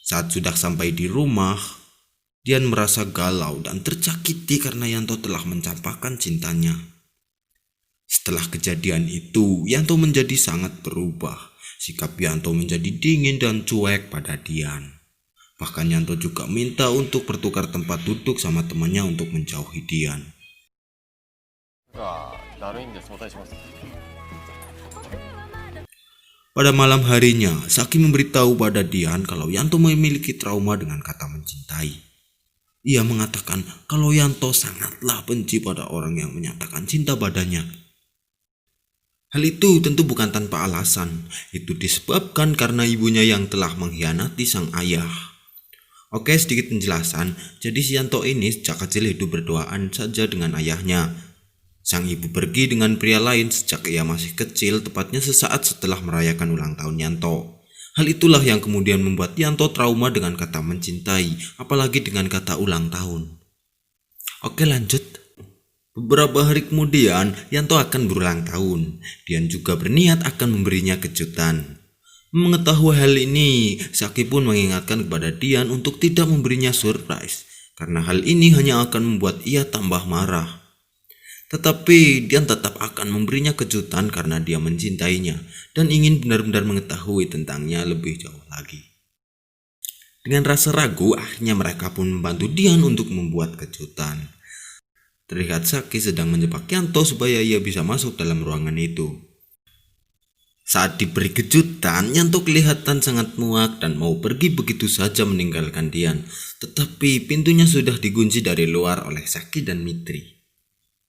Saat sudah sampai di rumah, Dian merasa galau dan tercakiti karena Yanto telah mencampakkan cintanya. Setelah kejadian itu, Yanto menjadi sangat berubah. Sikap Yanto menjadi dingin dan cuek pada Dian. Bahkan Yanto juga minta untuk bertukar tempat duduk sama temannya untuk menjauhi Dian. Pada malam harinya, Saki memberitahu pada Dian kalau Yanto memiliki trauma dengan kata mencintai. Ia mengatakan kalau Yanto sangatlah benci pada orang yang menyatakan cinta padanya. Hal itu tentu bukan tanpa alasan. Itu disebabkan karena ibunya yang telah mengkhianati sang ayah. Oke, sedikit penjelasan. Jadi si Yanto ini sejak kecil hidup berduaan saja dengan ayahnya. Sang ibu pergi dengan pria lain sejak ia masih kecil, tepatnya sesaat setelah merayakan ulang tahun Yanto. Hal itulah yang kemudian membuat Yanto trauma dengan kata mencintai, apalagi dengan kata ulang tahun. Oke, lanjut. Beberapa hari kemudian, Yanto akan berulang tahun. Dian juga berniat akan memberinya kejutan. Mengetahui hal ini, Saki pun mengingatkan kepada Dian untuk tidak memberinya surprise, karena hal ini hanya akan membuat ia tambah marah. Tetapi Dian tetap akan memberinya kejutan karena dia mencintainya dan ingin benar-benar mengetahui tentangnya lebih jauh lagi. Dengan rasa ragu, akhirnya mereka pun membantu Dian untuk membuat kejutan. Terlihat Saki sedang menjebak Yanto supaya ia bisa masuk dalam ruangan itu. Saat diberi kejutan, Yanto kelihatan sangat muak dan mau pergi begitu saja meninggalkan Dian. Tetapi pintunya sudah dikunci dari luar oleh Saki dan Mitri.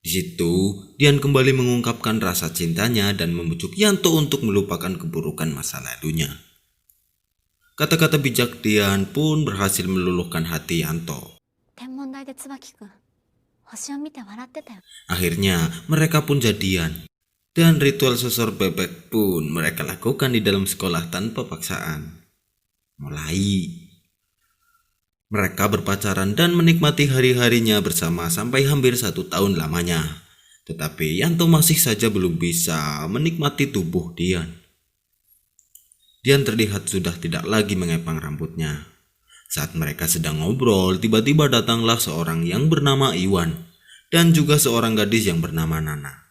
Di situ, Dian kembali mengungkapkan rasa cintanya dan membujuk Yanto untuk melupakan keburukan masa lalunya. Kata-kata bijak Dian pun berhasil meluluhkan hati Yanto. Akhirnya mereka pun jadian. Dan ritual sosor bebek pun mereka lakukan di dalam sekolah tanpa paksaan. Mereka berpacaran dan menikmati hari-harinya bersama sampai hampir 1 tahun lamanya. Tetapi Yanto masih saja belum bisa menikmati tubuh Dian. Dian terlihat sudah tidak lagi mengepang rambutnya. Saat mereka sedang ngobrol, tiba-tiba datanglah seorang yang bernama Iwan dan juga seorang gadis yang bernama Nana.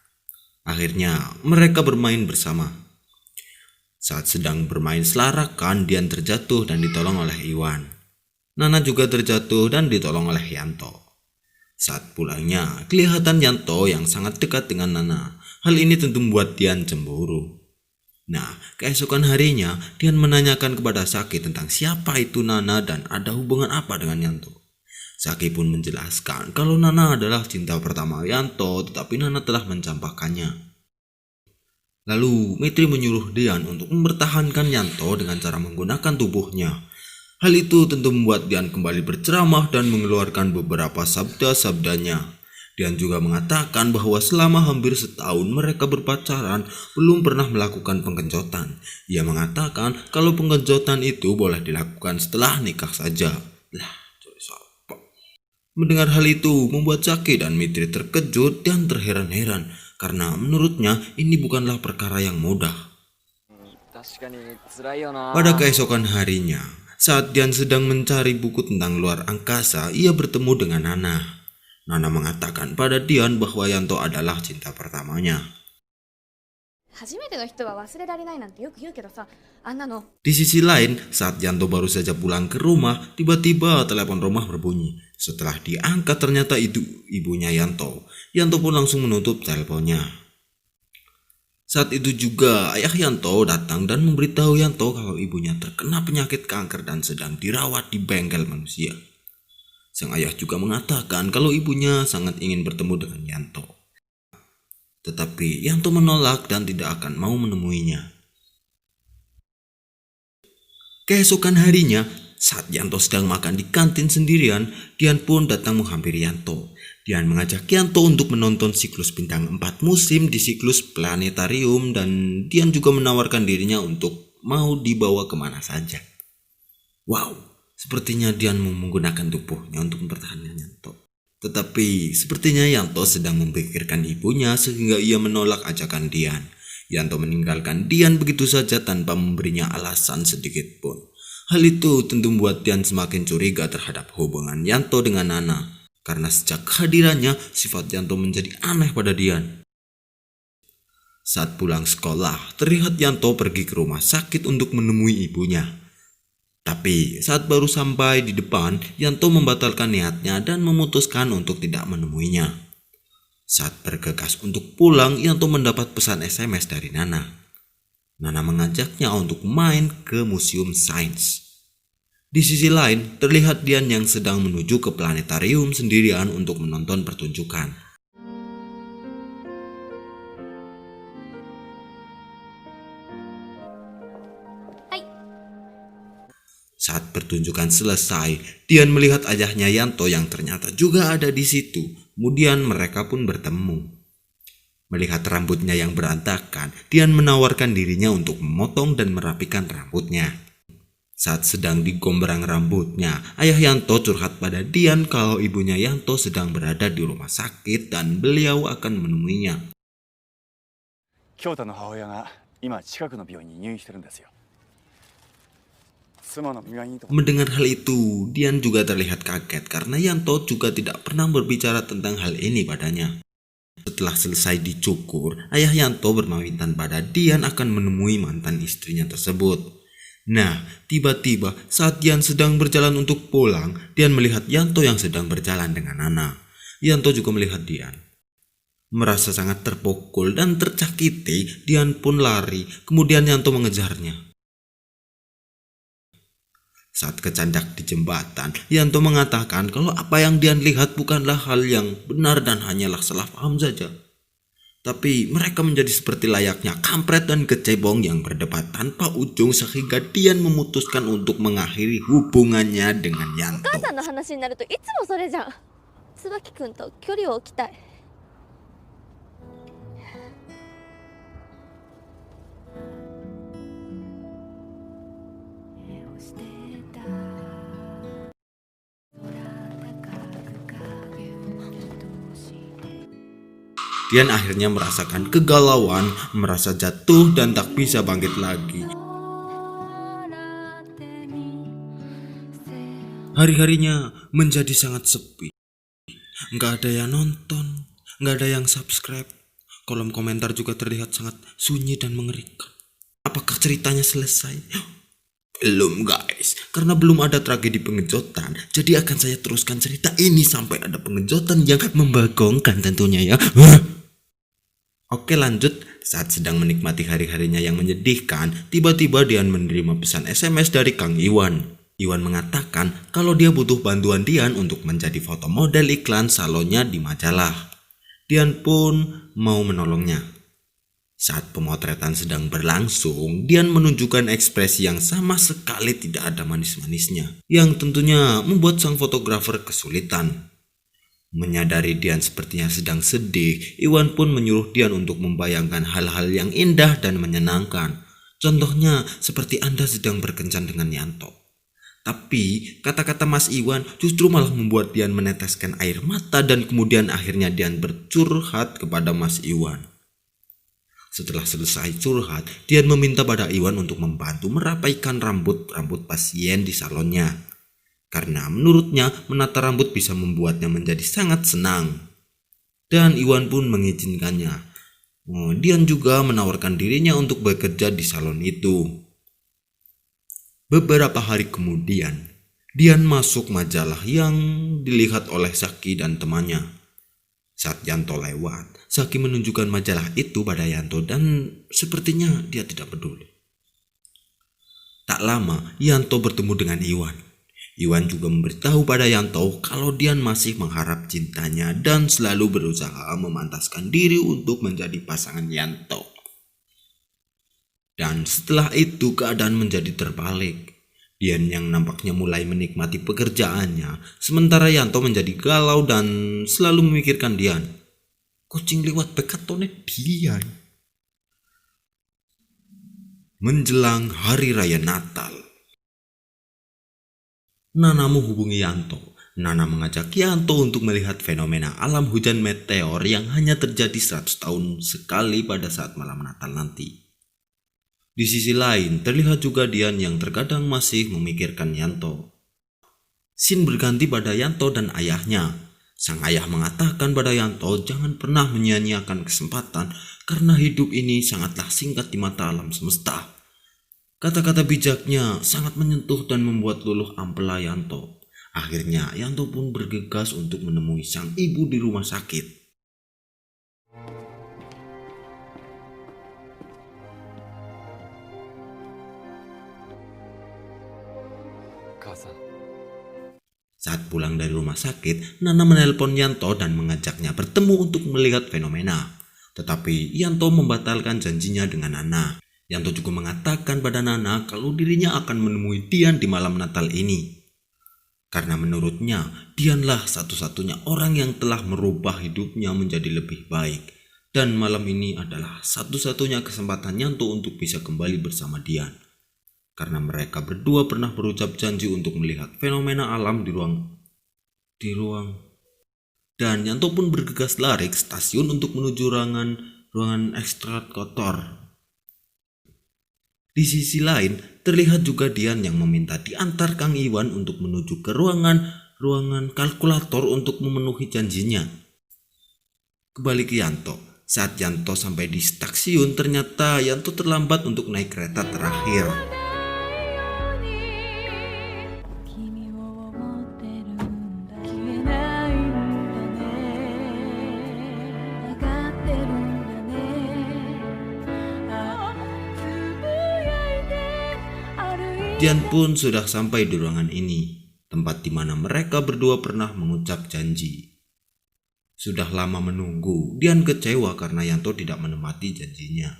Akhirnya mereka bermain bersama. Saat sedang bermain selarakan, Dian terjatuh dan ditolong oleh Iwan. Nana juga terjatuh dan ditolong oleh Yanto. Saat pulangnya, kelihatan Yanto yang sangat dekat dengan Nana. Hal ini tentu membuat Dian cemburu. Nah, keesokan harinya, Dian menanyakan kepada Saki tentang siapa itu Nana dan ada hubungan apa dengan Yanto. Saki pun menjelaskan kalau Nana adalah cinta pertama Yanto, tetapi Nana telah mencampakkannya. Lalu, Mitri menyuruh Dian untuk mempertahankan Yanto dengan cara menggunakan tubuhnya. Hal itu tentu membuat Dian kembali berceramah dan mengeluarkan beberapa sabda-sabdanya. Dian juga mengatakan bahwa selama hampir setahun mereka berpacaran belum pernah melakukan penggenjotan. Ia mengatakan kalau penggenjotan itu boleh dilakukan setelah nikah saja. Mendengar hal itu membuat Saki dan Mitri terkejut dan terheran-heran karena menurutnya ini bukanlah perkara yang mudah. Pada keesokan harinya, saat Dian sedang mencari buku tentang luar angkasa, ia bertemu dengan Nana. Nana mengatakan pada Dian bahwa Yanto adalah cinta pertamanya. Di sisi lain, saat Yanto baru saja pulang ke rumah, tiba-tiba telepon rumah berbunyi. Setelah diangkat ternyata itu ibunya Yanto. Yanto pun langsung menutup teleponnya. Saat itu juga ayah Yanto datang dan memberitahu Yanto kalau ibunya terkena penyakit kanker dan sedang dirawat di bengkel manusia. Sang ayah juga mengatakan kalau ibunya sangat ingin bertemu dengan Yanto. Tetapi Yanto menolak dan tidak akan mau menemuinya. Keesokan harinya, saat Yanto sedang makan di kantin sendirian, Dian pun datang menghampiri Yanto. Dian mengajak Yanto untuk menonton siklus bintang 4 musim di siklus planetarium dan Dian juga menawarkan dirinya untuk mau dibawa kemana saja. Wow! Sepertinya Dian mau menggunakan tubuhnya untuk mempertahankan Yanto. Tetapi sepertinya Yanto sedang memikirkan ibunya sehingga ia menolak ajakan Dian. Yanto meninggalkan Dian begitu saja tanpa memberinya alasan sedikit pun. Hal itu tentu membuat Dian semakin curiga terhadap hubungan Yanto dengan Nana. Karena sejak kehadirannya, sifat Yanto menjadi aneh pada Dian. Saat pulang sekolah, terlihat Yanto pergi ke rumah sakit untuk menemui ibunya. Tapi saat baru sampai di depan, Yanto membatalkan niatnya dan memutuskan untuk tidak menemuinya. Saat bergegas untuk pulang, Yanto mendapat pesan SMS dari Nana. Nana mengajaknya untuk main ke Museum Sains. Di sisi lain, terlihat Dian yang sedang menuju ke planetarium sendirian untuk menonton pertunjukan. Saat pertunjukan selesai, Dian melihat ayahnya Yanto yang ternyata juga ada di situ. Kemudian mereka pun bertemu. Melihat rambutnya yang berantakan, Dian menawarkan dirinya untuk memotong dan merapikan rambutnya. Saat sedang digombrang rambutnya, ayah Yanto curhat pada Dian kalau ibunya Yanto sedang berada di rumah sakit dan beliau akan menemuinya. Mendengar hal itu, Dian juga terlihat kaget karena Yanto juga tidak pernah berbicara tentang hal ini padanya. Setelah selesai dicukur, ayah Yanto berpamitan pada Dian akan menemui mantan istrinya tersebut. Nah, tiba-tiba saat Dian sedang berjalan untuk pulang, Dian melihat Yanto yang sedang berjalan dengan Nana. Yanto juga melihat Dian. Merasa sangat terpukul dan tercakiti, Dian pun lari, kemudian Yanto mengejarnya. Saat kecandak di jembatan, Yanto mengatakan kalau apa yang Dian lihat bukanlah hal yang benar dan hanyalah salah paham saja. Tapi mereka menjadi seperti layaknya kampret dan kecebong yang berdebat tanpa ujung sehingga Dian memutuskan untuk mengakhiri hubungannya dengan Yanto. Dian akhirnya merasakan kegalauan, merasa jatuh dan tak bisa bangkit lagi. Hari-harinya menjadi sangat sepi. Nggak ada yang nonton, nggak ada yang subscribe. Kolom komentar juga terlihat sangat sunyi dan mengerikan. Apakah ceritanya selesai? Belum guys, karena belum ada tragedi pengejotan. Jadi akan saya teruskan cerita ini sampai ada pengejotan yang membagongkan tentunya ya. Oke lanjut, saat sedang menikmati hari-harinya yang menyedihkan, tiba-tiba Dian menerima pesan SMS dari Kang Iwan. Iwan mengatakan kalau dia butuh bantuan Dian untuk menjadi foto model iklan salonnya di majalah. Dian pun mau menolongnya. Saat pemotretan sedang berlangsung, Dian menunjukkan ekspresi yang sama sekali tidak ada manis-manisnya, yang tentunya membuat sang fotografer kesulitan. Menyadari Dian sepertinya sedang sedih, Iwan pun menyuruh Dian untuk membayangkan hal-hal yang indah dan menyenangkan. Contohnya seperti Anda sedang berkencan dengan Yanto. Tapi kata-kata Mas Iwan justru malah membuat Dian meneteskan air mata dan kemudian akhirnya Dian bercurhat kepada Mas Iwan. Setelah selesai curhat, Dian meminta pada Iwan untuk membantu merapaikan rambut pasien di salonnya. Karena menurutnya menata rambut bisa membuatnya menjadi sangat senang. Dan Iwan pun mengizinkannya. Dian juga menawarkan dirinya untuk bekerja di salon itu. Beberapa hari kemudian, Dian masuk majalah yang dilihat oleh Saki dan temannya. Saat Yanto lewat, Saki menunjukkan majalah itu pada Yanto dan sepertinya dia tidak peduli. Tak lama, Yanto bertemu dengan Iwan. Iwan juga memberitahu pada Yanto kalau Dian masih mengharap cintanya dan selalu berusaha memantaskan diri untuk menjadi pasangan Yanto. Dan setelah itu keadaan menjadi terbalik. Dian yang nampaknya mulai menikmati pekerjaannya, sementara Yanto menjadi galau dan selalu memikirkan Dian. Kucing lewat bekatone Dian. Menjelang hari raya Natal, Nana menghubungi Yanto. Nana mengajak Yanto untuk melihat fenomena alam hujan meteor yang hanya terjadi 100 tahun sekali pada saat malam Natal nanti. Di sisi lain, terlihat juga Dian yang terkadang masih memikirkan Yanto. Scene berganti pada Yanto dan ayahnya. Sang ayah mengatakan pada Yanto jangan pernah menyia-nyiakan kesempatan karena hidup ini sangatlah singkat di mata alam semesta. Kata-kata bijaknya sangat menyentuh dan membuat luluh ampela Yanto. Akhirnya Yanto pun bergegas untuk menemui sang ibu di rumah sakit. 母さん Saat pulang dari rumah sakit, Nana menelpon Yanto dan mengajaknya bertemu untuk melihat fenomena. Tetapi Yanto membatalkan janjinya dengan Nana. Yanto juga mengatakan pada Nana kalau dirinya akan menemui Dian di malam Natal ini. Karena menurutnya, Dianlah satu-satunya orang yang telah merubah hidupnya menjadi lebih baik. Dan malam ini adalah satu-satunya kesempatan Yanto untuk bisa kembali bersama Dian. Karena mereka berdua pernah berucap janji untuk melihat fenomena alam di ruang. Dan Yanto pun bergegas lari ke stasiun untuk menuju ruangan ekstrak kotor. Di sisi lain, terlihat juga Dian yang meminta diantar Kang Iwan untuk menuju ke ruangan kalkulator untuk memenuhi janjinya. Kembali ke Yanto. Saat Yanto sampai di stasiun, ternyata Yanto terlambat untuk naik kereta terakhir. Dian pun sudah sampai di ruangan ini, tempat di mana mereka berdua pernah mengucap janji. Sudah lama menunggu, Dian kecewa karena Yanto tidak menepati janjinya.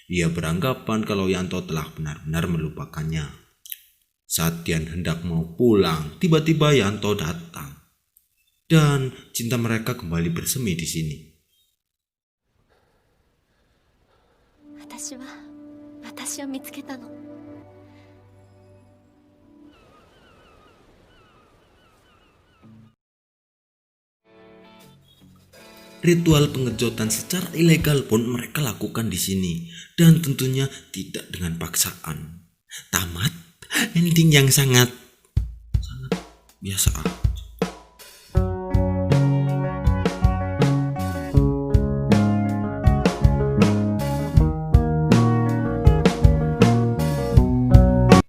Ia beranggapan kalau Yanto telah benar-benar melupakannya. Saat Dian hendak mau pulang, tiba-tiba Yanto datang. Dan cinta mereka kembali bersemi di sini. 私を見つけたの。 Ritual pengejotan secara ilegal pun mereka lakukan di sini, dan tentunya tidak dengan paksaan. Tamat ending yang sangat biasa.